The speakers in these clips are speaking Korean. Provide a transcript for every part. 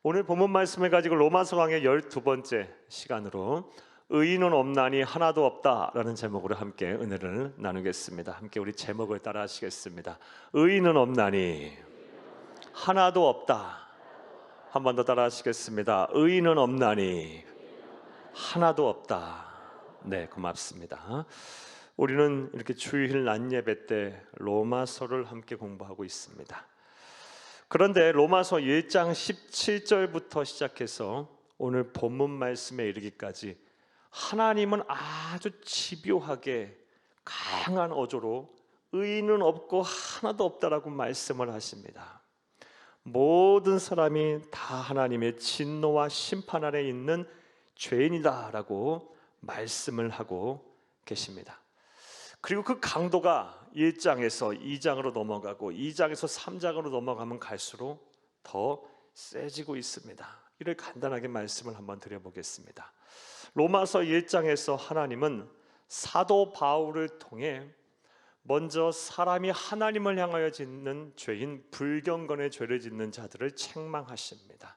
오늘 본문 말씀을 가지고 로마서 강의 12번째 시간으로 의인은 없나니 하나도 없다라는 제목으로 함께 은혜를 나누겠습니다. 함께 우리 제목을 따라 하시겠습니다. 의인은 없나니 하나도 없다. 한 번 더 따라 하시겠습니다. 의인은 없나니 하나도 없다. 네, 고맙습니다. 우리는 이렇게 주일 낮 예배 때 로마서를 함께 공부하고 있습니다. 그런데 로마서 1장 17절부터 시작해서 오늘 본문 말씀에 이르기까지 하나님은 아주 집요하게 강한 어조로 의인은 없고 하나도 없다라고 말씀을 하십니다. 모든 사람이 다 하나님의 진노와 심판 아래 있는 죄인이다라고 말씀을 하고 계십니다. 그리고 그 강도가 1장에서 2장으로 넘어가고 2장에서 3장으로 넘어가면 갈수록 더 세지고 있습니다. 이를 간단하게 말씀을 한번 드려보겠습니다. 로마서 1장에서 하나님은 사도 바울을 통해 먼저 사람이 하나님을 향하여 짓는 죄인 불경건의 죄를 짓는 자들을 책망하십니다.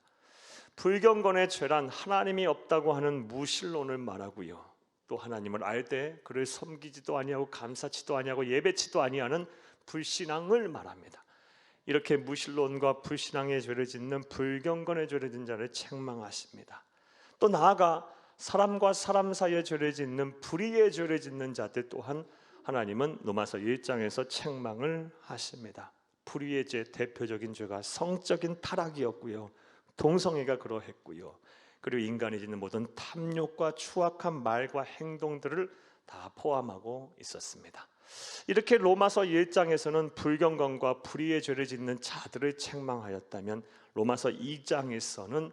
불경건의 죄란 하나님이 없다고 하는 무신론을 말하고요, 또 하나님을 알 때 그를 섬기지도 아니하고 감사치도 아니하고 예배치도 아니하는 불신앙을 말합니다. 이렇게 무신론과 불신앙의 죄를 짓는 불경건의 죄를 짓는 자를 책망하십니다. 또 나아가 사람과 사람 사이의 죄를 짓는 불의의 죄를 짓는 자들 또한 하나님은 로마서 1장에서 책망을 하십니다. 불의의 죄 대표적인 죄가 성적인 타락이었고요, 동성애가 그러했고요, 그리고 인간이 짓는 모든 탐욕과 추악한 말과 행동들을 다 포함하고 있었습니다. 이렇게 로마서 1장에서는 불경건과 불의의 죄를 짓는 자들을 책망하였다면 로마서 2장에서는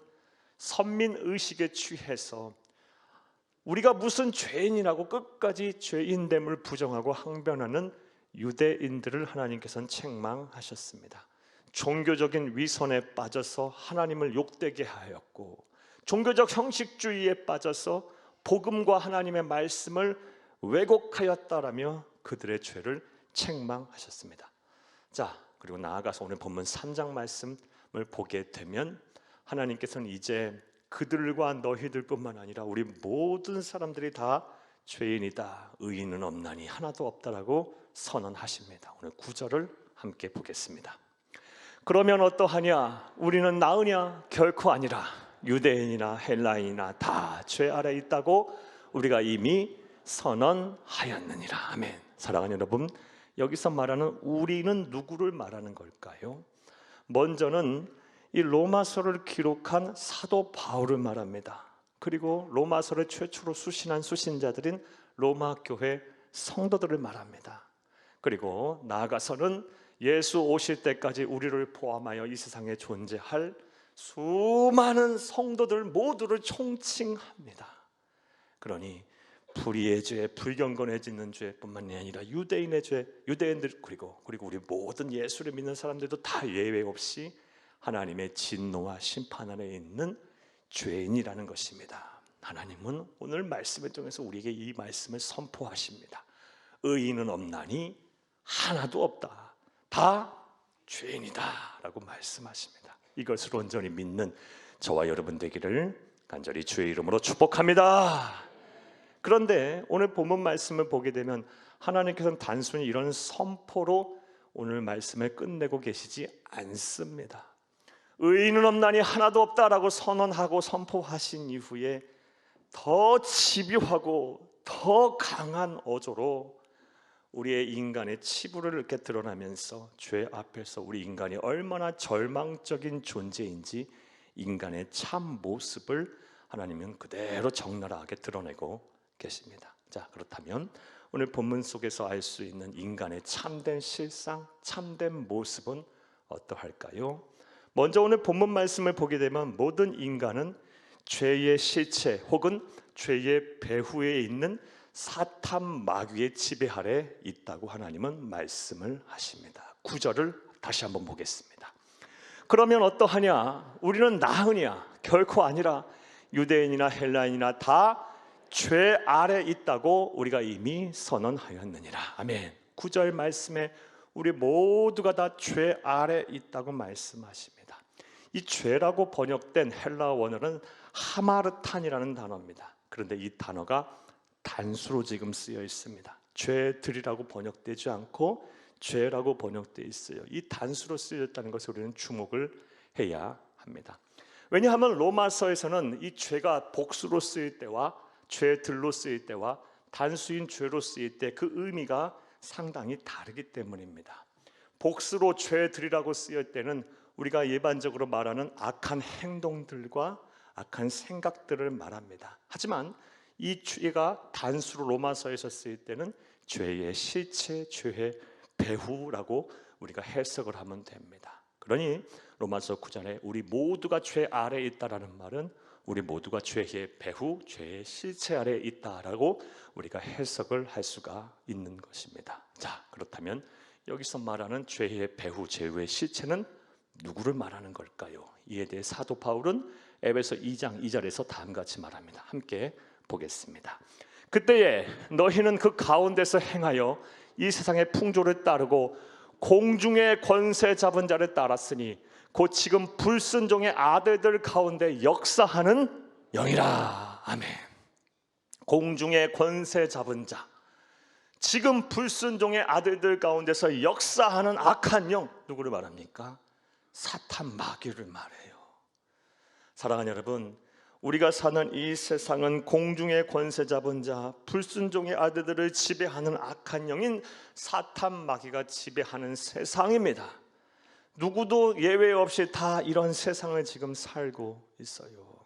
선민의식에 취해서 우리가 무슨 죄인이라고 끝까지 죄인됨을 부정하고 항변하는 유대인들을 하나님께서는 책망하셨습니다. 종교적인 위선에 빠져서 하나님을 욕되게 하였고, 종교적 형식주의에 빠져서 복음과 하나님의 말씀을 왜곡하였다라며 그들의 죄를 책망하셨습니다. 자, 그리고 나아가서 오늘 본문 3장 말씀을 보게 되면 하나님께서는 이제 그들과 너희들뿐만 아니라 우리 모든 사람들이 다 죄인이다, 의인은 없나니 하나도 없다라고 선언하십니다. 오늘 9절을 함께 보겠습니다. 그러면 어떠하냐? 우리는 나으냐? 결코 아니라 유대인이나 헬라인이나 다 죄 아래 있다고 우리가 이미 선언하였느니라. 아멘. 사랑하는 여러분, 여기서 말하는 우리는 누구를 말하는 걸까요? 먼저는 이 로마서를 기록한 사도 바울을 말합니다. 그리고 로마서를 최초로 수신한 수신자들인 로마 교회 성도들을 말합니다. 그리고 나아가서는 예수 오실 때까지 우리를 포함하여 이 세상에 존재할 수많은 성도들 모두를 총칭합니다. 그러니 불의의 죄, 불경건에 짓는 죄뿐만 아니라 유대인의 죄, 유대인들 그리고 우리 모든 예수를 믿는 사람들도 다 예외 없이 하나님의 진노와 심판 안에 있는 죄인이라는 것입니다. 하나님은 오늘 말씀을 통해서 우리에게 이 말씀을 선포하십니다. 의인은 없나니 하나도 없다, 다 죄인이다 라고 말씀하십니다. 이것을 온전히 믿는 저와 여러분 되기를 간절히 주의 이름으로 축복합니다. 그런데 오늘 본문 말씀을 보게 되면 하나님께서는 단순히 이런 선포로 오늘 말씀을 끝내고 계시지 않습니다. 의인은 없나니 하나도 없다라고 선언하고 선포하신 이후에 더 집요하고 더 강한 어조로 우리의 인간의 치부를 이렇게 드러나면서 죄 앞에서 우리 인간이 얼마나 절망적인 존재인지 인간의 참 모습을 하나님은 그대로 적나라하게 드러내고 계십니다. 자, 그렇다면 오늘 본문 속에서 알 수 있는 인간의 참된 실상, 참된 모습은 어떠할까요? 먼저 오늘 본문 말씀을 보게 되면 모든 인간은 죄의 실체 혹은 죄의 배후에 있는 사탄 마귀의 지배 아래 있다고 하나님은 말씀을 하십니다. 9절을 다시 한번 보겠습니다. 그러면 어떠하냐? 우리는 나으냐? 결코 아니라 유대인이나 헬라인이나 다 죄 아래 있다고 우리가 이미 선언하였느니라. 아멘. 9절 말씀에 우리 모두가 다 죄 아래 있다고 말씀하십니다. 이 죄라고 번역된 헬라어 원어는 하마르탄이라는 단어입니다. 그런데 이 단어가 단수로 지금 쓰여 있습니다. 죄들이라고 번역되지 않고 죄라고 번역되어 있어요. 이 단수로 쓰여졌다는 것을 우리는 주목을 해야 합니다. 왜냐하면 로마서에서는 이 죄가 복수로 쓰일 때와 죄들로 쓰일 때와 단수인 죄로 쓰일 때 그 의미가 상당히 다르기 때문입니다. 복수로 죄들이라고 쓰일 때는 우리가 일반적으로 말하는 악한 행동들과 악한 생각들을 말합니다. 하지만 이 죄가 단수로 로마서에서 쓰일 때는 죄의 실체, 죄의 배후라고 우리가 해석을 하면 됩니다. 그러니 로마서 9장에 우리 모두가 죄 아래에 있다라는 말은 우리 모두가 죄의 배후, 죄의 실체 아래에 있다라고 우리가 해석을 할 수가 있는 것입니다. 자, 그렇다면 여기서 말하는 죄의 배후, 죄의 실체는 누구를 말하는 걸까요? 이에 대해 사도 바울은 에베소 2장 2절에서 다음과 같이 말합니다. 함께 보겠습니다. 그때에 너희는 그 가운데서 행하여 이 세상의 풍조를 따르고 공중의 권세 잡은 자를 따랐으니 곧 지금 불순종의 아들들 가운데 역사하는 영이라. 아멘. 공중의 권세 잡은 자, 지금 불순종의 아들들 가운데서 역사하는 악한 영, 누구를 말합니까? 사탄 마귀를 말해요. 사랑하는 여러분, 우리가 사는 이 세상은 공중의 권세 잡은 자, 불순종의 아들들을 지배하는 악한 영인 사탄 마귀가 지배하는 세상입니다. 누구도 예외 없이 다 이런 세상을 지금 살고 있어요.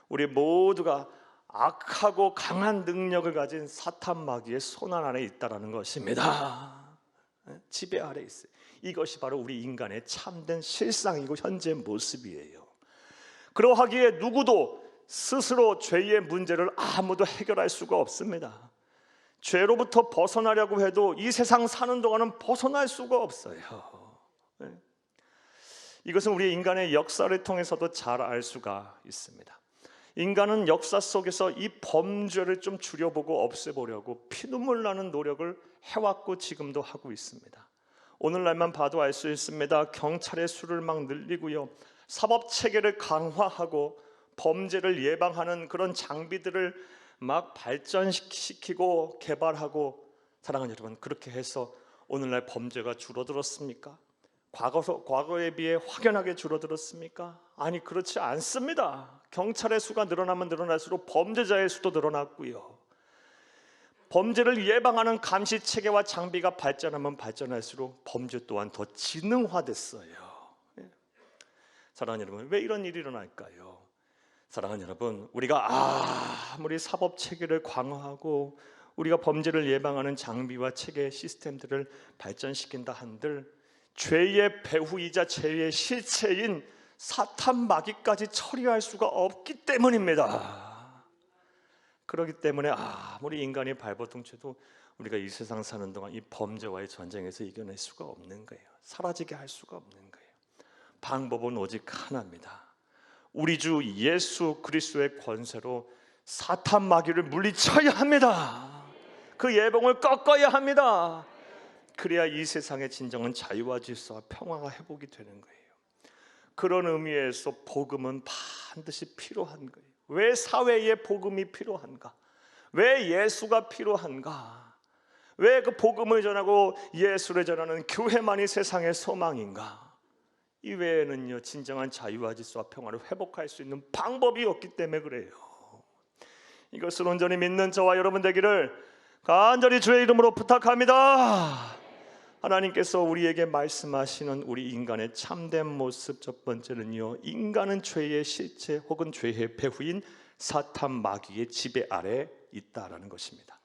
우리 모두가 악하고 강한 능력을 가진 사탄 마귀의 손안 아래 있다는 것입니다. 지배 아래 있어요. 이것이 바로 우리 인간의 참된 실상이고 현재 모습이에요. 그러하기에 누구도 스스로 죄의 문제를 아무도 해결할 수가 없습니다. 죄로부터 벗어나려고 해도 이 세상 사는 동안은 벗어날 수가 없어요. 이것은 우리 인간의 역사를 통해서도 잘 알 수가 있습니다. 인간은 역사 속에서 이 범죄를 좀 줄여보고 없애보려고 피눈물 나는 노력을 해왔고 지금도 하고 있습니다. 오늘날만 봐도 알 수 있습니다. 경찰의 수를 막 늘리고요, 사법체계를 강화하고 범죄를 예방하는 그런 장비들을 막 발전시키고 개발하고, 사랑하는 여러분, 그렇게 해서 오늘날 범죄가 줄어들었습니까? 과거에 비해 확연하게 줄어들었습니까? 아니, 그렇지 않습니다. 경찰의 수가 늘어나면 늘어날수록 범죄자의 수도 늘어났고요, 범죄를 예방하는 감시체계와 장비가 발전하면 발전할수록 범죄 또한 더 지능화됐어요. 사랑하는 여러분, 왜 이런 일이 일어날까요? 사랑하는 여러분, 우리가 아무리 사법체계를 강화하고 우리가 범죄를 예방하는 장비와 체계 시스템들을 발전시킨다 한들 죄의 배후이자 죄의 실체인 사탄 마귀까지 처리할 수가 없기 때문입니다. 그렇기 때문에 아무리 인간이 발버둥쳐도 우리가 이 세상 사는 동안 이 범죄와의 전쟁에서 이겨낼 수가 없는 거예요. 사라지게 할 수가 없는 거예요. 방법은 오직 하나입니다. 우리 주 예수 그리스도의 권세로 사탄 마귀를 물리쳐야 합니다. 그 예봉을 꺾어야 합니다. 그래야 이 세상의 진정한 자유와 질서와 평화가 회복이 되는 거예요. 그런 의미에서 복음은 반드시 필요한 거예요. 왜 사회에 복음이 필요한가? 왜 예수가 필요한가? 왜 그 복음을 전하고 예수를 전하는 교회만이 세상의 소망인가? 이 외에는요, 진정한 자유와 질서와 평화를 회복할 수 있는 방법이 없기 때문에 그래요. 이것을 온전히 믿는 저와 여러분 되기를 간절히 주의 이름으로 부탁합니다. 하나님께서 우리에게 말씀하시는 우리 인간의 참된 모습, 첫 번째는요, 인간은 죄의 실체 혹은 죄의 배후인 사탄 마귀의 지배 아래 있다라는 것입니다.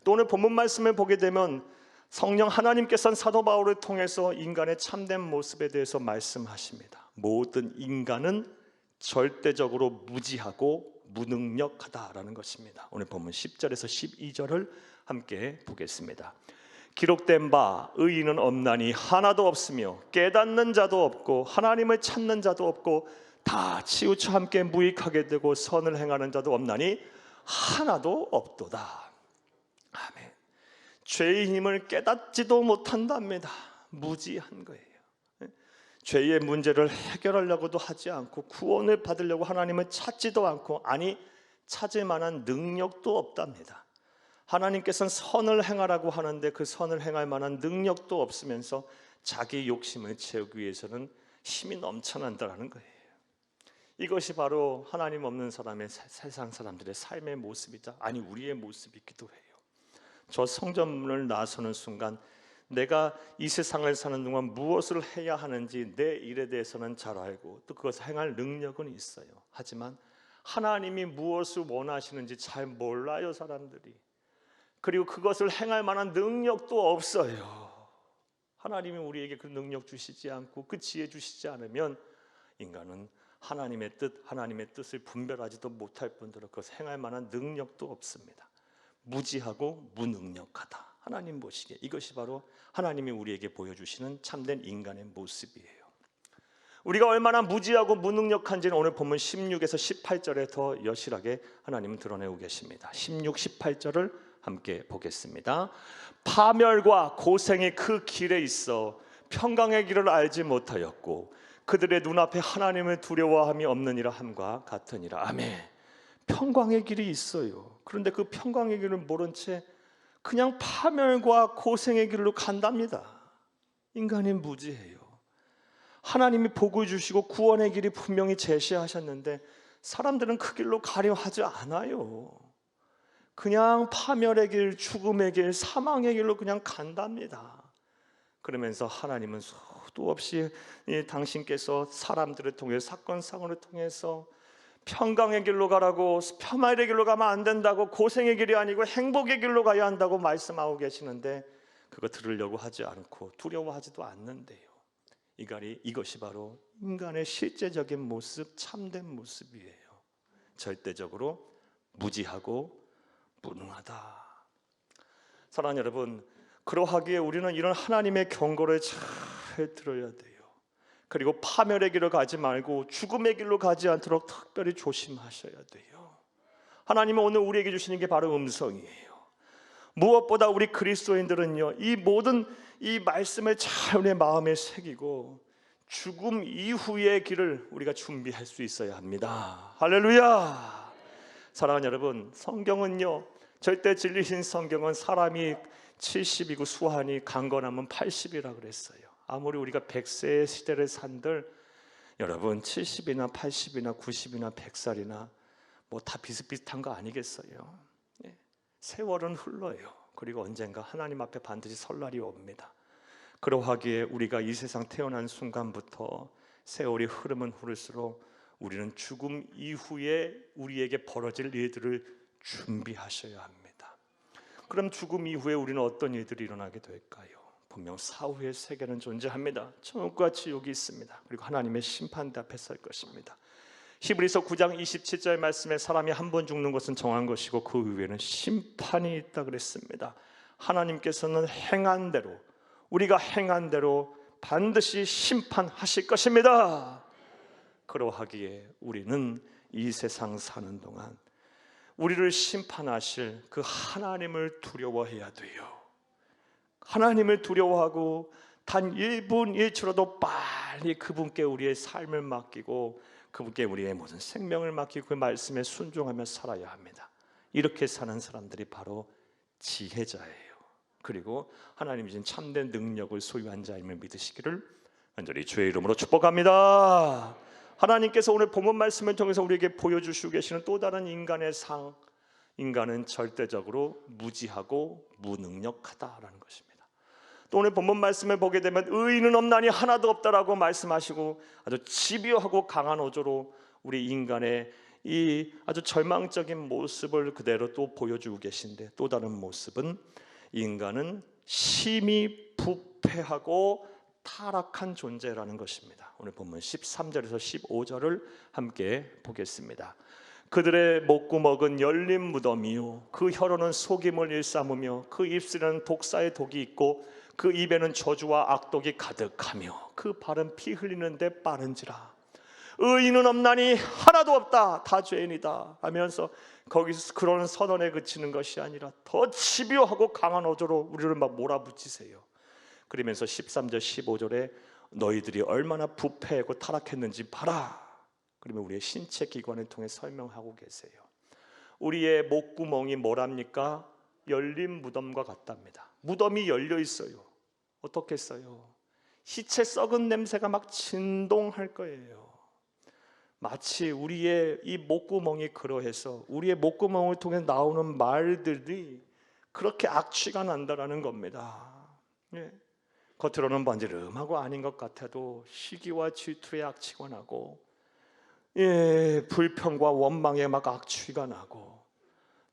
또 오늘 본문 말씀을 보게 되면 성령 하나님께서는 사도 바울을 통해서 인간의 참된 모습에 대해서 말씀하십니다. 모든 인간은 절대적으로 무지하고 무능력하다라는 것입니다. 오늘 본문 10절에서 12절을 함께 보겠습니다. 기록된 바 의인은 없나니 하나도 없으며 깨닫는 자도 없고 하나님을 찾는 자도 없고 다 치우쳐 함께 무익하게 되고 선을 행하는 자도 없나니 하나도 없도다. 아멘. 죄의 힘을 깨닫지도 못한답니다. 무지한 거예요. 죄의 문제를 해결하려고도 하지 않고 구원을 받으려고 하나님을 찾지도 않고, 아니 찾을 만한 능력도 없답니다. 하나님께서는 선을 행하라고 하는데 그 선을 행할 만한 능력도 없으면서 자기 욕심을 채우기 위해서는 힘이 넘쳐난다는 거예요. 이것이 바로 하나님 없는 사람의, 세상 사람들의 삶의 모습이다, 아니 우리의 모습이기도 해요. 저 성전문을 나서는 순간 내가 이 세상을 사는 동안 무엇을 해야 하는지 내 일에 대해서는 잘 알고 또 그것을 행할 능력은 있어요. 하지만 하나님이 무엇을 원하시는지 잘 몰라요, 사람들이. 그리고 그것을 행할 만한 능력도 없어요. 하나님이 우리에게 그 능력 주시지 않고 그 지혜 주시지 않으면 인간은 하나님의 뜻, 하나님의 뜻을 분별하지도 못할 뿐더러 그것을 행할 만한 능력도 없습니다. 무지하고 무능력하다, 하나님 보시기에. 이것이 바로 하나님이 우리에게 보여주시는 참된 인간의 모습이에요. 우리가 얼마나 무지하고 무능력한지는 오늘 본문 16에서 18절에 더 여실하게 하나님은 드러내고 계십니다. 16, 18절을 함께 보겠습니다. 파멸과 고생이 그 길에 있어 평강의 길을 알지 못하였고 그들의 눈앞에 하나님을 두려워함이 없느니라 함과 같으니라. 아멘. 평강의 길이 있어요. 그런데 그 평강의 길을 모른 채 그냥 파멸과 고생의 길로 간답니다. 인간이 무지해요. 하나님이 복을 주시고 구원의 길이 분명히 제시하셨는데 사람들은 그 길로 가려 하지 않아요. 그냥 파멸의 길, 죽음의 길, 사망의 길로 그냥 간답니다. 그러면서 하나님은 수도 없이 당신께서 사람들을 통해 사건 사고를 통해서 평강의 길로 가라고, 평화의 길로 가면 안 된다고, 고생의 길이 아니고 행복의 길로 가야 한다고 말씀하고 계시는데 그거 들으려고 하지 않고 두려워하지도 않는데요. 이것이 바로 인간의 실제적인 모습, 참된 모습이에요. 절대적으로 무지하고 무능하다. 사랑하는 여러분, 그러하기에 우리는 이런 하나님의 경고를 잘 들어야 돼요. 그리고 파멸의 길로 가지 말고 죽음의 길로 가지 않도록 특별히 조심하셔야 돼요. 하나님은 오늘 우리에게 주시는 게 바로 음성이에요. 무엇보다 우리 그리스도인들은요, 이 모든 이 말씀을 잘 우리의 마음에 새기고 죽음 이후의 길을 우리가 준비할 수 있어야 합니다. 할렐루야. 사랑하는 여러분, 성경은요, 절대 진리신 성경은 사람이 70이고 수한이 강건하면 80이라 그랬어요. 아무리 우리가 100세의 시대를 산들 여러분 70이나 80이나 90이나 100살이나 뭐 다 비슷비슷한 거 아니겠어요? 세월은 흘러요. 그리고 언젠가 하나님 앞에 반드시 설 날이 옵니다. 그러하기에 우리가 이 세상 태어난 순간부터 세월이 흐르면 흐를수록 우리는 죽음 이후에 우리에게 벌어질 일들을 준비하셔야 합니다. 그럼 죽음 이후에 우리는 어떤 일들이 일어나게 될까요? 분명 사후의 세계는 존재합니다. 천국과 지옥이 있습니다. 그리고 하나님의 심판대 앞에 설 것입니다. 히브리서 9장 27절 말씀에 사람이 한 번 죽는 것은 정한 것이고 그 이후에는 심판이 있다 그랬습니다. 하나님께서는 행한 대로, 우리가 행한 대로 반드시 심판하실 것입니다. 그러하기에 우리는 이 세상 사는 동안 우리를 심판하실 그 하나님을 두려워해야 돼요. 하나님을 두려워하고 단 1분 1초라도 빨리 그분께 우리의 삶을 맡기고 그분께 우리의 모든 생명을 맡기고 그 말씀에 순종하며 살아야 합니다. 이렇게 사는 사람들이 바로 지혜자예요. 그리고 하나님이 주신 참된 능력을 소유한 자임을 믿으시기를 간절히 주의 이름으로 축복합니다. 하나님께서 오늘 본문 말씀을 통해서 우리에게 보여주시고 계시는 또 다른 인간의 상, 인간은 절대적으로 무지하고 무능력하다라는 것입니다. 또 오늘 본문 말씀을 보게 되면 의인은 없나니 하나도 없다라고 말씀하시고 아주 집요하고 강한 어조로 우리 인간의 이 아주 절망적인 모습을 그대로 또 보여주고 계신데, 또 다른 모습은 인간은 심히 부패하고 타락한 존재라는 것입니다. 오늘 본문 13절에서 15절을 함께 보겠습니다. 그들의 목구멍은 열린 무덤이요 그 혀로는 속임을 일삼으며 그 입술에는 독사의 독이 있고 그 입에는 저주와 악독이 가득하며 그 발은 피 흘리는데 빠른지라. 의인은 없나니 하나도 없다, 다 죄인이다 하면서 거기서 그런 선언에 그치는 것이 아니라 더 집요하고 강한 어조로 우리를 막 몰아붙이세요. 그러면서 13절 15절에 너희들이 얼마나 부패하고 타락했는지 봐라. 그러면 우리의 신체 기관을 통해 설명하고 계세요. 우리의 목구멍이 뭐랍니까? 열린 무덤과 같답니다. 무덤이 열려 있어요. 어떻겠어요? 시체 썩은 냄새가 막 진동할 거예요. 마치 우리의 이 목구멍이 그러해서 우리의 목구멍을 통해 나오는 말들이 그렇게 악취가 난다라는 겁니다. 예. 겉으로는 번지름하고 아닌 것 같아도 시기와 질투의 악취가 나고, 불평과 원망의 막 악취가 나고,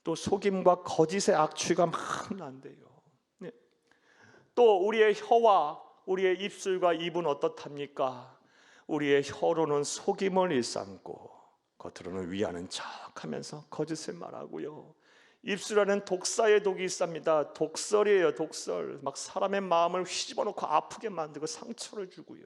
또 속임과 거짓의 악취가 막 난대요. 예. 또 우리의 혀와 우리의 입술과 입은 어떻답니까? 우리의 혀로는 속임을 일삼고 겉으로는 위하는 척하면서 거짓을 말하고요. 입술 안에는 독사의 독이 있습니다. 독설이에요. 독설. 막 사람의 마음을 휘집어 놓고 아프게 만들고 상처를 주고요.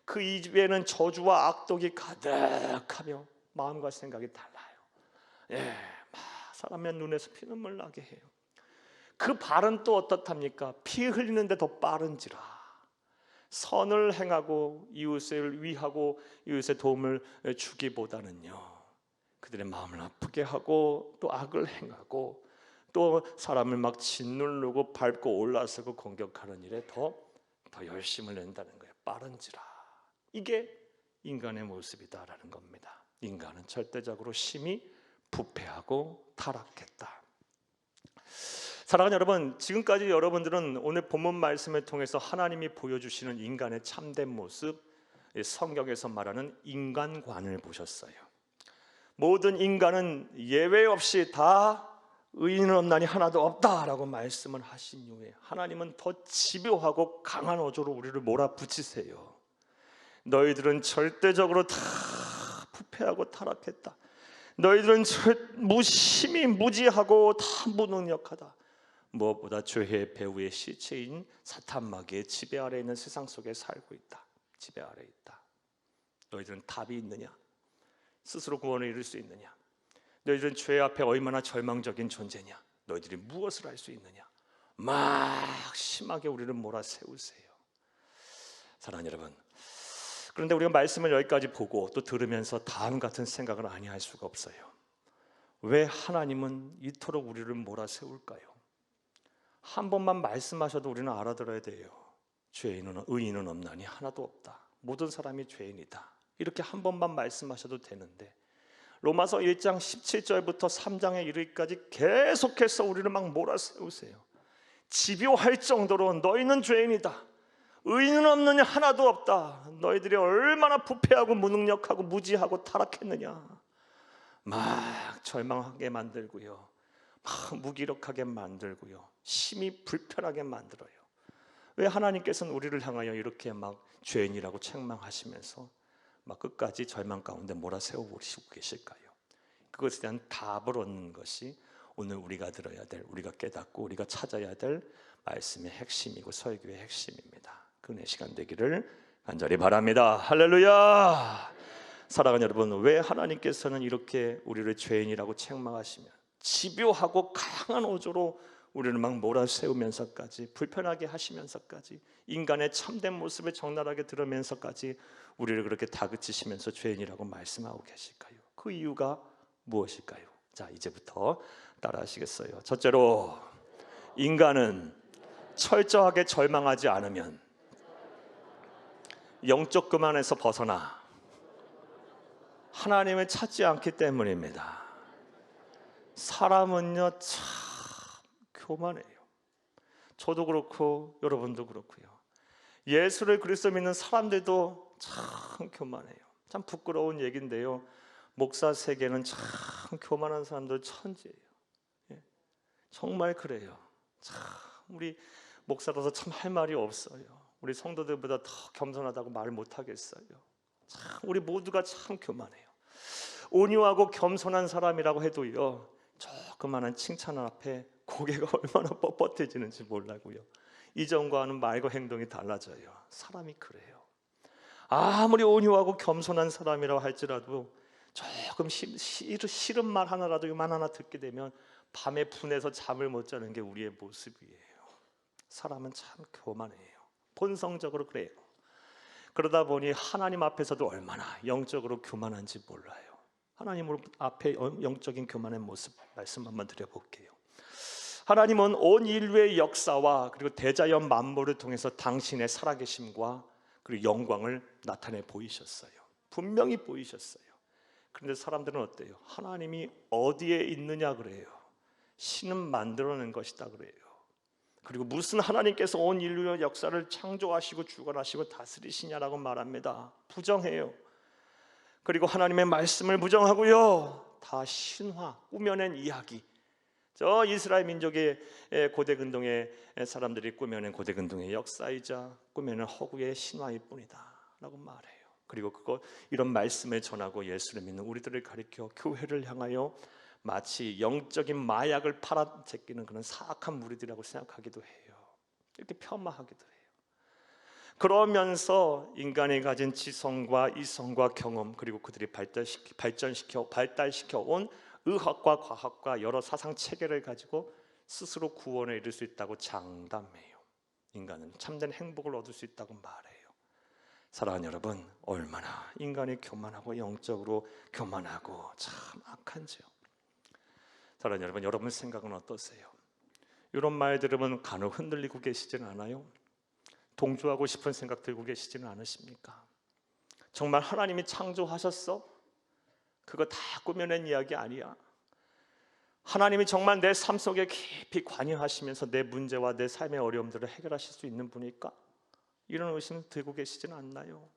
그 입에는 저주와 악독이 가득하며 마음과 생각이 달라요. 막 사람의 눈에서 피눈물 나게 해요. 그 발은 또 어떻답니까? 피 흘리는데 더 빠른지라. 선을 행하고 이웃을 위하고 이웃의 도움을 주기보다는요, 그들의 마음을 아프게 하고 또 악을 행하고 또 사람을 막 짓누르고 밟고 올라서고 공격하는 일에 더 열심을 낸다는 거예요. 빠른지라. 이게 인간의 모습이다라는 겁니다. 인간은 절대적으로 심히 부패하고 타락했다. 사랑하는 여러분, 지금까지 여러분들은 오늘 본문 말씀을 통해서 하나님이 보여주시는 인간의 참된 모습, 성경에서 말하는 인간관을 보셨어요. 모든 인간은 예외 없이 다 의인은 없나니 하나도 없다라고 말씀을 하신 이후에 하나님은 더 집요하고 강한 어조로 우리를 몰아붙이세요. 너희들은 절대적으로 다 부패하고 타락했다. 너희들은 심히 무지하고 다 무능력하다. 무엇보다 죄의 배후의 시체인 사탄 마귀의 지배 아래 있는 세상 속에 살고 있다. 지배 아래 있다. 너희들은 답이 있느냐? 스스로 구원을 이룰 수 있느냐? 너희들은 죄 앞에 얼마나 절망적인 존재냐? 너희들이 무엇을 할 수 있느냐? 막 심하게 우리를 몰아세우세요. 사랑하는 여러분, 그런데 우리가 말씀을 여기까지 보고 또 들으면서 다음 같은 생각을 아니할 수가 없어요. 왜 하나님은 이토록 우리를 몰아세울까요? 한 번만 말씀하셔도 우리는 알아들어야 돼요. 의인은 없나니 하나도 없다. 모든 사람이 죄인이다. 이렇게 한 번만 말씀하셔도 되는데 로마서 1장 17절부터 3장에 이르기까지 계속해서 우리를 막 몰아세우세요. 집요할 정도로 너희는 죄인이다. 의인은 없느냐? 하나도 없다. 너희들이 얼마나 부패하고 무능력하고 무지하고 타락했느냐. 막 절망하게 만들고요, 막 무기력하게 만들고요, 심히 불편하게 만들어요. 왜 하나님께서는 우리를 향하여 이렇게 막 죄인이라고 책망하시면서 막 끝까지 절망 가운데 몰아세우고 계실까요? 그것에 대한 답을 얻는 것이 오늘 우리가 들어야 될, 우리가 깨닫고 우리가 찾아야 될 말씀의 핵심이고 설교의 핵심입니다. 그 은혜 시간 되기를 간절히 바랍니다. 할렐루야. 사랑하는 여러분, 왜 하나님께서는 이렇게 우리를 죄인이라고 책망하시며 집요하고 강한 어조로 우리를 막 몰아세우면서까지, 불편하게 하시면서까지, 인간의 참된 모습을 적나라하게 드러면서까지 우리를 그렇게 다그치시면서 죄인이라고 말씀하고 계실까요? 그 이유가 무엇일까요? 자, 이제부터 따라하시겠어요? 첫째로, 인간은 철저하게 절망하지 않으면 영적 교만에서 벗어나 하나님을 찾지 않기 때문입니다. 사람은요 참 교만해요. 저도 그렇고 여러분도 그렇고요. 예수를 그리스도 믿는 사람들도 참 교만해요. 참 부끄러운 얘기인데요, 목사 세계는 참 교만한 사람들 천지예요. 정말 그래요. 참 우리 목사로서 참 할 말이 없어요. 우리 성도들보다 더 겸손하다고 말을 못하겠어요. 참 우리 모두가 참 교만해요. 온유하고 겸손한 사람이라고 해도요, 조그마한 칭찬 앞에 고개가 얼마나 뻣뻣해지는지 몰라고요. 이전과는 말과 행동이 달라져요. 사람이 그래요. 아무리 온유하고 겸손한 사람이라고 할지라도 조금 싫은 말 하나라도 요만 하나 듣게 되면 밤에 분해서 잠을 못 자는 게 우리의 모습이에요. 사람은 참 교만해요. 본성적으로 그래요. 그러다 보니 하나님 앞에서도 얼마나 영적으로 교만한지 몰라요. 하나님 앞에 영적인 교만의 모습 말씀 한번 드려볼게요. 하나님은 온 인류의 역사와 그리고 대자연 만물을 통해서 당신의 살아계심과 그리고 영광을 나타내 보이셨어요. 분명히 보이셨어요. 그런데 사람들은 어때요? 하나님이 어디에 있느냐 그래요. 신은 만들어낸 것이다 그래요. 그리고 무슨 하나님께서 온 인류의 역사를 창조하시고 주관하시고 다스리시냐라고 말합니다. 부정해요. 그리고 하나님의 말씀을 부정하고요. 다 신화, 꾸며낸 이야기. 저 이스라엘 민족의 고대 근동의 사람들이 꾸며낸 고대 근동의 역사이자 꾸며낸 허구의 신화일 뿐이다 라고 말해요. 그리고 이런 말씀을 전하고 예수를 믿는 우리들을 가리켜 교회를 향하여 마치 영적인 마약을 팔아제끼는 그런 사악한 무리들이라고 생각하기도 해요. 이렇게 폄하하기도 해요. 그러면서 인간이 가진 지성과 이성과 경험 그리고 그들이 발달시켜 온 의학과 과학과 여러 사상 체계를 가지고 스스로 구원에 이를 수 있다고 장담해요. 인간은 참된 행복을 얻을 수 있다고 말해요. 사랑하는 여러분, 얼마나 인간이 교만하고 영적으로 교만하고 참 악한지요. 사랑하는 여러분, 여러분 생각은 어떠세요? 이런 말 들으면 간혹 흔들리고 계시지는 않아요? 동조하고 싶은 생각 들고 계시지는 않으십니까? 정말 하나님이 창조하셨어? 그거 다 꾸며낸 이야기 아니야? 하나님이 정말 내 삶 속에 깊이 관여하시면서 내 문제와 내 삶의 어려움들을 해결하실 수 있는 분일까? 이런 의심 들고 계시지는 않나요?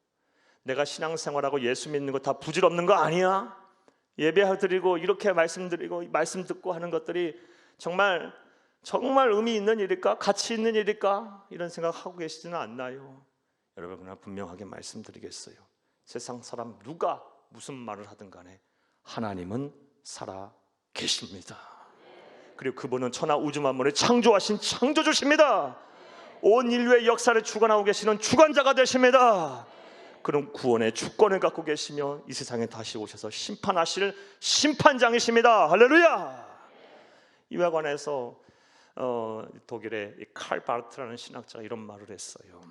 내가 신앙생활하고 예수 믿는 거 다 부질없는 거 아니야? 예배 드리고 이렇게 말씀드리고 말씀 듣고 하는 것들이 정말 의미 있는 일일까? 가치 있는 일일까? 이런 생각하고 계시지는 않나요? 여러분, 그러나 분명하게 말씀드리겠어요. 세상 사람 누가 무슨 말을 하든 간에 하나님은 살아 계십니다. 그리고 그분은 천하 우주 만물을 창조하신 창조주십니다. 온 인류의 역사를 주관하고 계시는 주관자가 되십니다. 그런 구원의 주권을 갖고 계시며 이 세상에 다시 오셔서 심판하실 심판장이십니다. 할렐루야. 이와 관해서 독일의 칼 바르트라는 신학자가 이런 말을 했어요.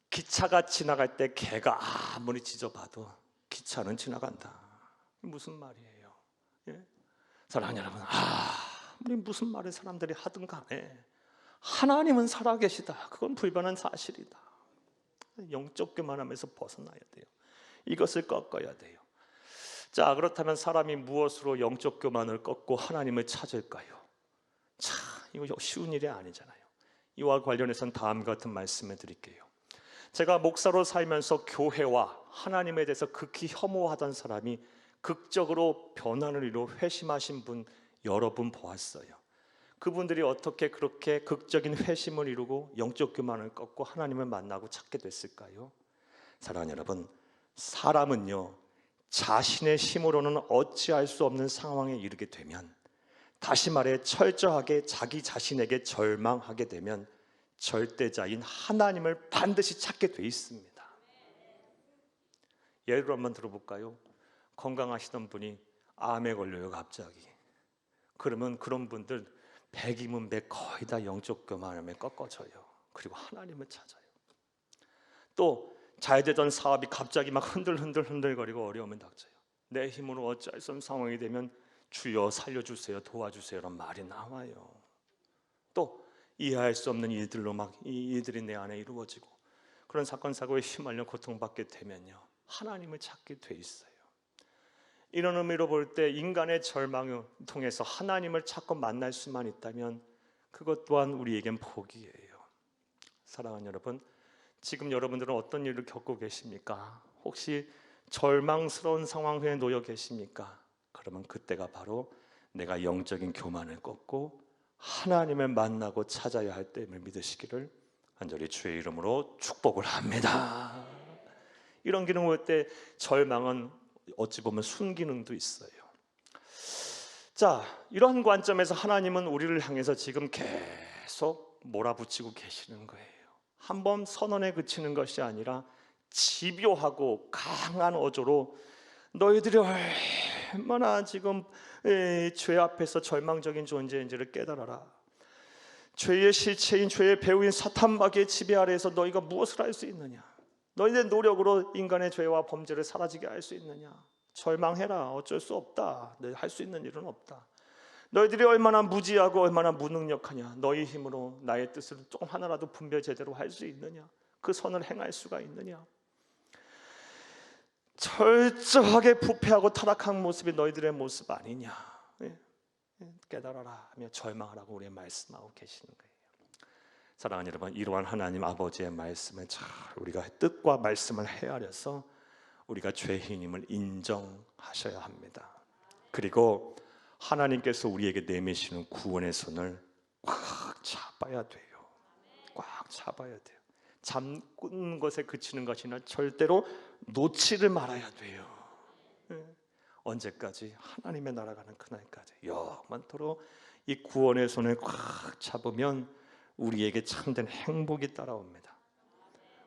기차가 지나갈 때 개가 아무리 짖어봐도 기차는 지나간다. 무슨 말이에요? 예? 사랑하는 여러분, 아무리 무슨 말을 사람들이 하든 간에 하나님은 살아계시다. 그건 불변한 사실이다. 영적 교만함에서 벗어나야 돼요. 이것을 꺾어야 돼요. 자, 그렇다면 사람이 무엇으로 영적 교만을 꺾고 하나님을 찾을까요? 참, 이거 쉬운 일이 아니잖아요. 이와 관련해서는 다음과 같은 말씀을 드릴게요. 제가 목사로 살면서 교회와 하나님에 대해서 극히 혐오하던 사람이 극적으로 변화를 이루어 회심하신 분 여러 분 보았어요. 그분들이 어떻게 그렇게 극적인 회심을 이루고 영적 교만을 꺾고 하나님을 만나고 찾게 됐을까요? 사랑하는 여러분, 사람은요 자신의 힘으로는 어찌할 수 없는 상황에 이르게 되면, 다시 말해 철저하게 자기 자신에게 절망하게 되면 절대자인 하나님을 반드시 찾게 돼 있습니다. 예를 한번 들어볼까요? 건강하시던 분이 암에 걸려요 갑자기. 그러면 그런 분들 100이면 100 거의 다 영적 교만함에 꺾어져요. 그리고 하나님을 찾아요. 또 잘 되던 사업이 갑자기 막 흔들거리고 어려움을 닥쳐요. 내 힘으로 어찌할 수 없는 상황이 되면 주여 살려주세요, 도와주세요 라는 말이 나와요. 또 이해할 수 없는 일들로 막 이 일들이 내 안에 이루어지고 그런 사건 사고에 휘말려 고통받게 되면요 하나님을 찾게 돼 있어요. 이런 의미로 볼 때 인간의 절망을 통해서 하나님을 찾고 만날 수만 있다면 그것 또한 우리에겐 복이에요. 사랑하는 여러분, 지금 여러분들은 어떤 일을 겪고 계십니까? 혹시 절망스러운 상황에 놓여 계십니까? 그러면 그때가 바로 내가 영적인 교만을 꺾고 하나님을 만나고 찾아야 할 때임을 믿으시기를 간절히 주의 이름으로 축복을 합니다. 이런 기능 올 때 절망은 어찌 보면 순기능도 있어요. 자, 이런 관점에서 하나님은 우리를 향해서 지금 계속 몰아붙이고 계시는 거예요. 한번 선언에 그치는 것이 아니라 집요하고 강한 어조로 너희들이 얼마나 지금 죄 앞에서 절망적인 존재인지를 깨달아라. 죄의 실체인 죄의 배후인 사탄 마귀의 지배 아래에서 너희가 무엇을 할 수 있느냐? 너희의 노력으로 인간의 죄와 범죄를 사라지게 할 수 있느냐? 절망해라. 어쩔 수 없다. 할 수 있는 일은 없다. 너희들이 얼마나 무지하고 얼마나 무능력하냐? 너희 힘으로 나의 뜻을 조금 하나라도 분별 제대로 할 수 있느냐? 그 선을 행할 수가 있느냐? 철저하게 부패하고 타락한 모습이 너희들의 모습 아니냐? 깨달아라 하며 절망하라고 우리의 말씀하고 계시는 거예요. 사랑하는 여러분, 이러한 하나님 아버지의 말씀을 잘 우리가 뜻과 말씀을 헤아려서 우리가 죄인임을 인정하셔야 합니다. 그리고 하나님께서 우리에게 내미시는 구원의 손을 꽉 잡아야 돼요. 꽉 잡아야 돼요. 잡는 것에 그치는 것이 아니라 절대로 놓지를 말아야 돼요. 언제까지? 하나님의 나라가는 그날까지 영원토록 이 구원의 손을 꽉 잡으면 우리에게 참된 행복이 따라옵니다.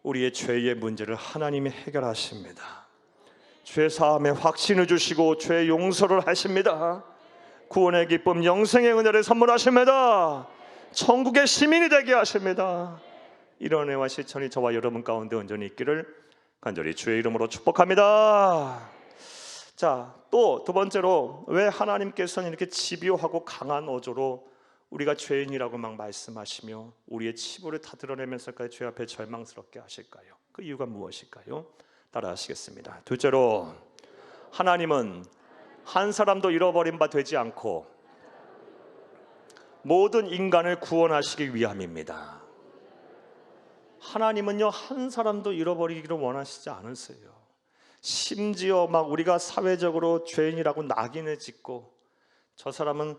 우리의 죄의 문제를 하나님이 해결하십니다. 죄 사함의 확신을 주시고 죄 용서를 하십니다. 구원의 기쁨, 영생의 은혜를 선물하십니다. 천국의 시민이 되게 하십니다. 이런 은혜와 실천이 저와 여러분 가운데 온전히 있기를 간절히 주의 이름으로 축복합니다. 자, 또 두 번째로 왜 하나님께서는 이렇게 집요하고 강한 어조로 우리가 죄인이라고 막 말씀하시며 우리의 치부를 다 드러내면서까지 죄 앞에 절망스럽게 하실까요? 그 이유가 무엇일까요? 따라 하시겠습니다. 둘째로, 하나님은 한 사람도 잃어버린 바 되지 않고 모든 인간을 구원하시기 위함입니다. 하나님은요, 한 사람도 잃어버리기를 원하시지 않으세요. 심지어 막 우리가 사회적으로 죄인이라고 낙인을 찍고 저 사람은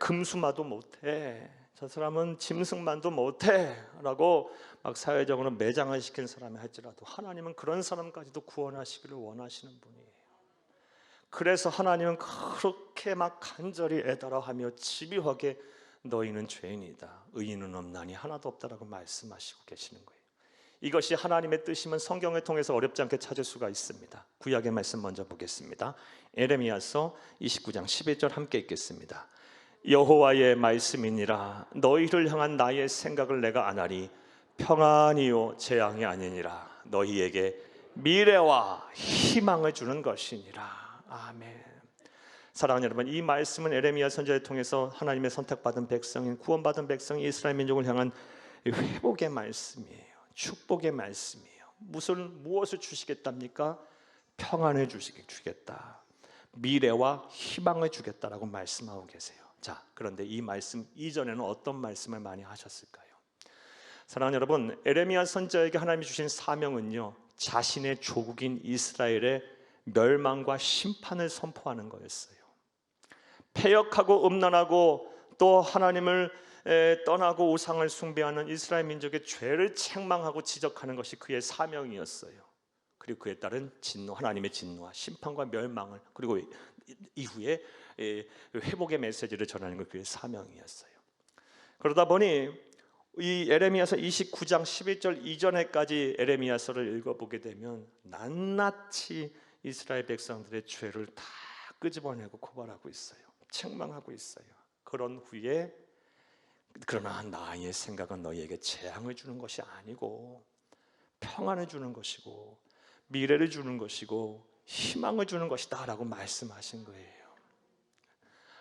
금수마도 못해, 저 사람은 짐승만도 못해 라고 막 사회적으로 매장을 시킨 사람이 할지라도 하나님은 그런 사람까지도 구원하시기를 원하시는 분이에요. 그래서 하나님은 그렇게 막 간절히 애달아하며 집요하게 너희는 죄인이다, 의인은 없나니 하나도 없다라고 말씀하시고 계시는 거예요. 이것이 하나님의 뜻이면 성경을 통해서 어렵지 않게 찾을 수가 있습니다. 구약의 말씀 먼저 보겠습니다. 에레미야서 29장 11절 함께 읽겠습니다. 여호와의 말씀이니라, 너희를 향한 나의 생각을 내가 아나니 평안이요 재앙이 아니니라, 너희에게 미래와 희망을 주는 것이니라. 아멘. 사랑하는 여러분, 이 말씀은 에레미야 선지자를 통해서 하나님의 선택받은 백성인, 구원받은 백성인 이스라엘 민족을 향한 회복의 말씀이에요. 축복의 말씀이에요. 무엇을 주시겠답니까? 평안을 주겠다, 미래와 희망을 주겠다라고 말씀하고 계세요. 자, 그런데 이 말씀 이전에는 어떤 말씀을 많이 하셨을까요? 사랑하는 여러분, 에레미야 선지자에게 하나님이 주신 사명은요, 자신의 조국인 이스라엘의 멸망과 심판을 선포하는 거였어요. 패역하고 음란하고 또 하나님을 떠나고 우상을 숭배하는 이스라엘 민족의 죄를 책망하고 지적하는 것이 그의 사명이었어요. 그리고 그에 따른 진노, 하나님의 진노와 심판과 멸망을, 그리고 이후에 회복의 메시지를 전하는 것, 그의 사명이었어요. 그러다 보니 이 에레미야서 29장 11절 이전에까지 에레미야서를 읽어보게 되면 낱낱이 이스라엘 백성들의 죄를 다 끄집어내고 고발하고 있어요. 책망하고 있어요. 그런 후에 그러나 나의 생각은 너희에게 재앙을 주는 것이 아니고 평안을 주는 것이고 미래를 주는 것이고 희망을 주는 것이다 라고 말씀하신 거예요.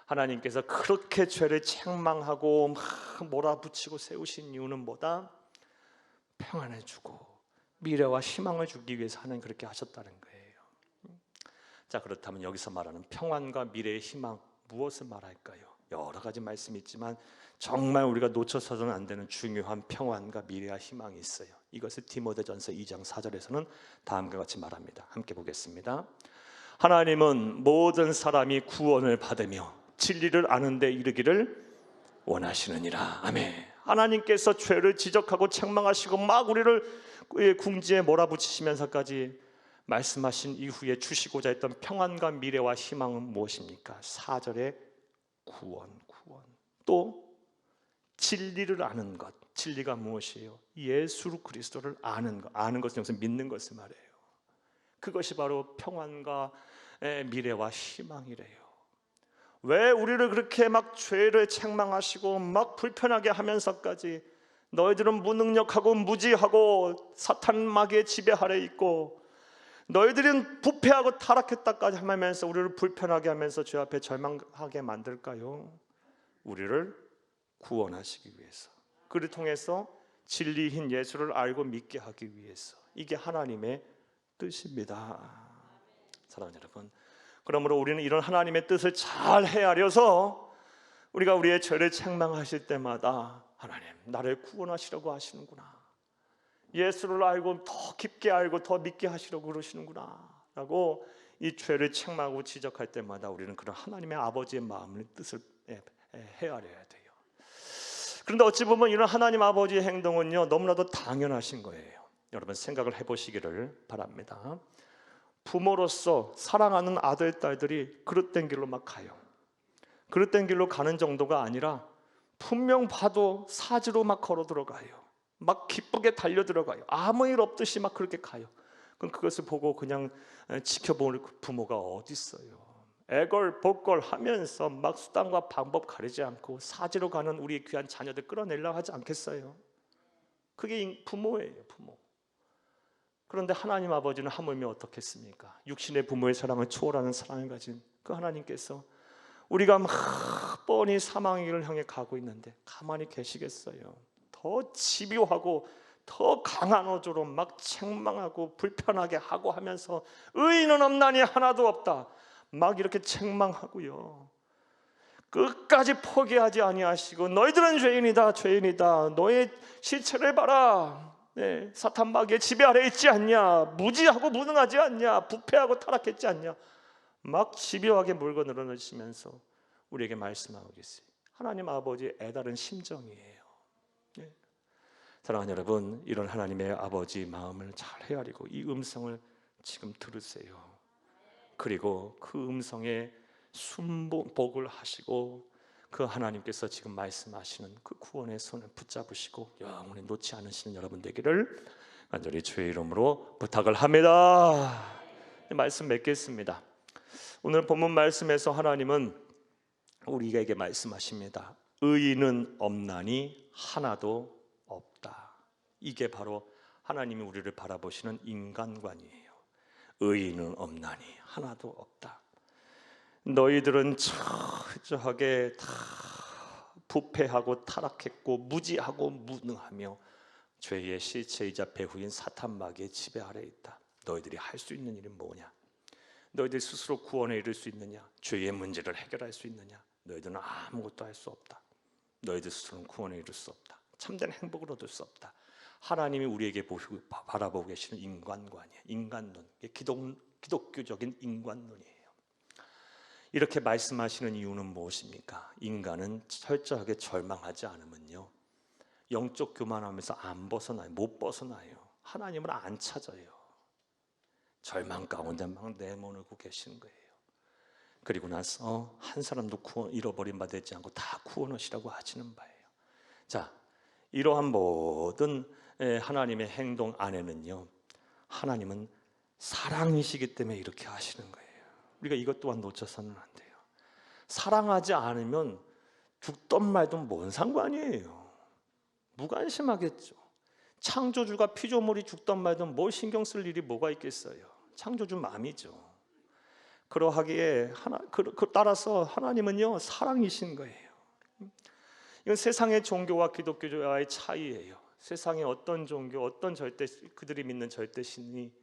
하나님께서 그렇게 죄를 책망하고 막 몰아붙이고 세우신 이유는 뭐다? 평안을 주고 미래와 희망을 주기 위해서 하나님 그렇게 하셨다는 거예요. 자, 그렇다면 여기서 말하는 평안과 미래의 희망, 무엇을 말할까요? 여러 가지 말씀이 있지만 정말 우리가 놓쳐서는 안 되는 중요한 평안과 미래와 희망이 있어요. 이것을 디모데전서 2장 4절에서는 다음과 같이 말합니다. 함께 보겠습니다. 하나님은 모든 사람이 구원을 받으며 진리를 아는 데 이르기를 원하시느니라. 아멘. 하나님께서 죄를 지적하고 책망하시고 막 우리를 궁지에 몰아붙이시면서까지 말씀하신 이후에 주시고자 했던 평안과 미래와 희망은 무엇입니까? 4절에 구원. 또 진리를 아는 것. 진리가 무엇이에요? 예수 그리스도를 아는 것. 아는 것은 여기서 믿는 것을 말해요. 그것이 바로 평안과 미래와 희망이래요. 왜 우리를 그렇게 막 죄를 책망하시고 막 불편하게 하면서까지 너희들은 무능력하고 무지하고 사탄 마귀의 지배 아래 있고 너희들은 부패하고 타락했다까지 하면서 우리를 불편하게 하면서 죄 앞에 절망하게 만들까요? 우리를 구원하시기 위해서, 그를 통해서 진리인 예수를 알고 믿게 하기 위해서, 이게 하나님의 뜻입니다. 사랑하는 여러분, 그러므로 우리는 이런 하나님의 뜻을 잘 헤아려서 우리가 우리의 죄를 책망하실 때마다 하나님 나를 구원하시려고 하시는구나, 예수를 알고 더 깊게 알고 더 믿게 하시려고 그러시는구나 라고 이 죄를 책망하고 지적할 때마다 우리는 그런 하나님의 아버지의 마음을 뜻을 헤아려야 돼요. 그런데 어찌 보면 이런 하나님 아버지의 행동은요 너무나도 당연하신 거예요. 여러분 생각을 해보시기를 바랍니다. 부모로서 사랑하는 아들, 딸들이 그릇된 길로 막 가요. 그릇된 길로 가는 정도가 아니라 분명 봐도 사지로 막 걸어 들어가요. 막 기쁘게 달려 들어가요. 아무 일 없듯이 막 그렇게 가요. 그럼 그것을 보고 그냥 지켜볼 부모가 어디 있어요? 애걸복걸 하면서 막 수단과 방법 가리지 않고 사지로 가는 우리 귀한 자녀들 끌어내려고 하지 않겠어요? 그게 부모예요, 부모. 그런데 하나님 아버지는 하물며 어떻겠습니까? 육신의 부모의 사랑을 초월하는 사랑을 가진 그 하나님께서 우리가 막 뻔히 사망의 길을 향해 가고 있는데 가만히 계시겠어요? 더 집요하고 더 강한 어조로 막 책망하고 불편하게 하고 하면서 의인은 없나니 하나도 없다 막 이렇게 책망하고요, 끝까지 포기하지 아니하시고 너희들은 죄인이다, 죄인이다, 너의 실체를 봐라, 사탄 마귀의 지배 아래 있지 않냐, 무지하고 무능하지 않냐, 부패하고 타락했지 않냐, 막 집요하게 물고 늘어놓으시면서 우리에게 말씀하고 계세요. 하나님 아버지의 애다른 심정이에요. 사랑하는 여러분, 이런 하나님의 아버지 마음을 잘 헤아리고 이 음성을 지금 들으세요. 그리고 그 음성에 순복을 하시고 그 하나님께서 지금 말씀하시는 그 구원의 손을 붙잡으시고 영원히 놓지 않으시는 여러분 되기를 간절히 주의 이름으로 부탁을 합니다. 말씀 맺겠습니다. 오늘 본문 말씀에서 하나님은 우리에게 말씀하십니다. 의인은 없나니 하나도 없다. 이게 바로 하나님이 우리를 바라보시는 인간관이에요. 의인은 없나니 하나도 없다. 너희들은 철저하게 다 부패하고 타락했고 무지하고 무능하며 죄의 실체이자 배후인 사탄 마귀의 지배 아래 있다. 너희들이 할 수 있는 일이 뭐냐? 너희들 스스로 구원에 이를 수 있느냐? 죄의 문제를 해결할 수 있느냐? 너희들은 아무것도 할 수 없다. 너희들 스스로는 구원에 이를 수 없다. 참된 행복을 얻을 수 없다. 하나님이 우리에게 바라보고 계시는 인간관이에요. 인간론, 기독교적인 인간론이에요. 이렇게 말씀하시는 이유는 무엇입니까? 인간은 철저하게 절망하지 않으면요 영적 교만하면서 안 벗어나요. 못 벗어나요. 하나님을 안 찾아요. 절망 가운데 막 내모르고 계시는 거예요. 그리고 나서 한 사람도 잃어버린 바 되지 않고 다 구원하시라고 하시는 바예요. 자, 이러한 모든 하나님의 행동 안에는요 하나님은 사랑이시기 때문에 이렇게 하시는 거예요. 우리가 이것 또한 놓쳐서는 안 돼요. 사랑하지 않으면 죽던 말든 뭔 상관이에요. 무관심하겠죠. 창조주가 피조물이 죽던 말든 뭘 신경 쓸 일이 뭐가 있겠어요. 창조주 마음이죠. 그러하기에 따라서 하나님은요 사랑이신 거예요. 이건 세상의 종교와 기독교와의 차이예요. 세상의 어떤 종교, 어떤 그들이 믿는 절대신이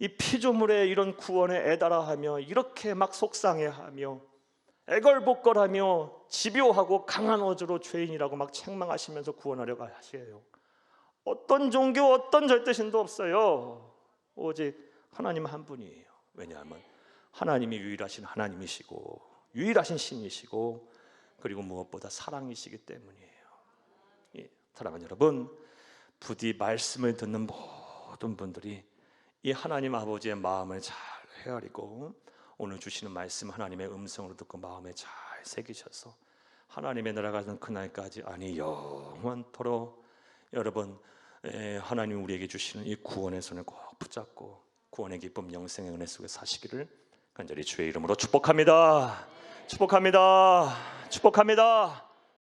이 피조물의 이런 구원에 애달아하며 이렇게 막 속상해하며 애걸복걸하며 집요하고 강한 어조로 죄인이라고 막 책망하시면서 구원하려고 하세요. 어떤 종교, 어떤 절대신도 없어요. 오직 하나님 한 분이에요. 왜냐하면 하나님이 유일하신 하나님이시고 유일하신 신이시고 그리고 무엇보다 사랑이시기 때문이에요. 사랑하는 여러분, 부디 말씀을 듣는 모든 분들이 이 하나님 아버지의 마음을 잘 헤아리고 오늘 주시는 말씀 하나님의 음성으로 듣고 마음에 잘 새기셔서 하나님의 나라 가는 그날까지 아니 영원토록 여러분 하나님 우리에게 주시는 이 구원의 손을 꼭 붙잡고 구원의 기쁨 영생의 은혜 속에 사시기를 간절히 주의 이름으로 축복합니다. 축복합니다. 축복합니다.